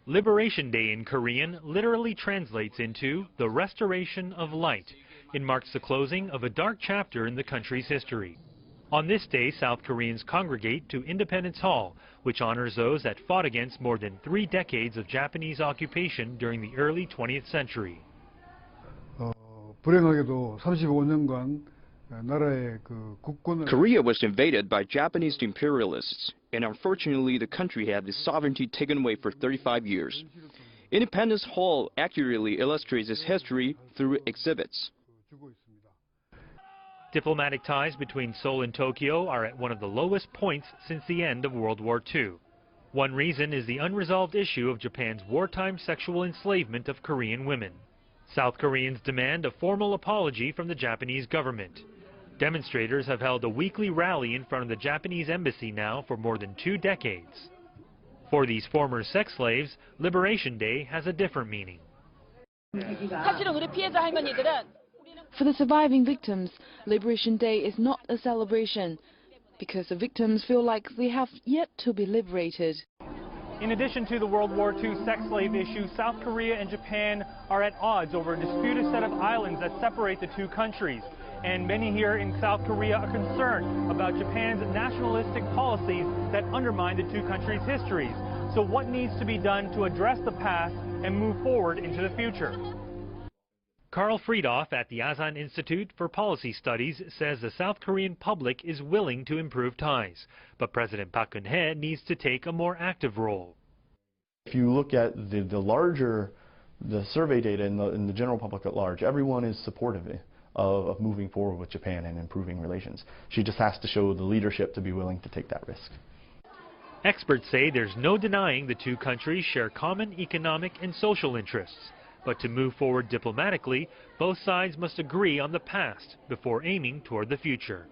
Liberation Day in Korean literally translates into the restoration of light. It marks the closing of a dark chapter in the country's history. On this day, South Koreans congregate to Independence Hall, which honors those that fought against more than 3 decades of Japanese occupation during the early 20th century. 불행하게도 35년간 나라의 국권을 Korea was invaded by Japanese imperialists, and unfortunately the country had its sovereignty taken away for 35 years. Independence Hall accurately illustrates its history through exhibits. Diplomatic ties between Seoul and Tokyo are at one of the lowest points since the end of World War II. One reason is the unresolved issue of Japan's wartime sexual enslavement of Korean women. South Koreans demand a formal apology from the Japanese government. Demonstrators have held a weekly rally in front of the Japanese embassy now for more than 2 decades. For these former sex slaves, Liberation Day has a different meaning. For the surviving victims, Liberation Day is not a celebration because the victims feel like they have yet to be liberated. In addition to the World War II sex slave issue, South Korea and Japan are at odds over a disputed set of islands that separate the two countries. And many here in South Korea are concerned about Japan's nationalistic policies that undermine the two countries' histories. So what needs to be done to address the past and move forward into the future? Carl Friedoff at the Asan Institute for Policy Studies says the South Korean public is willing to improve ties, but President Park Geun-hye needs to take a more active role. If you look at the survey data in the general public at large, everyone is supportive of moving forward with Japan and improving relations. She just has to show the leadership to be willing to take that risk. Experts say there's no denying the two countries share common economic and social interests. But to move forward diplomatically, both sides must agree on the past before aiming toward the future.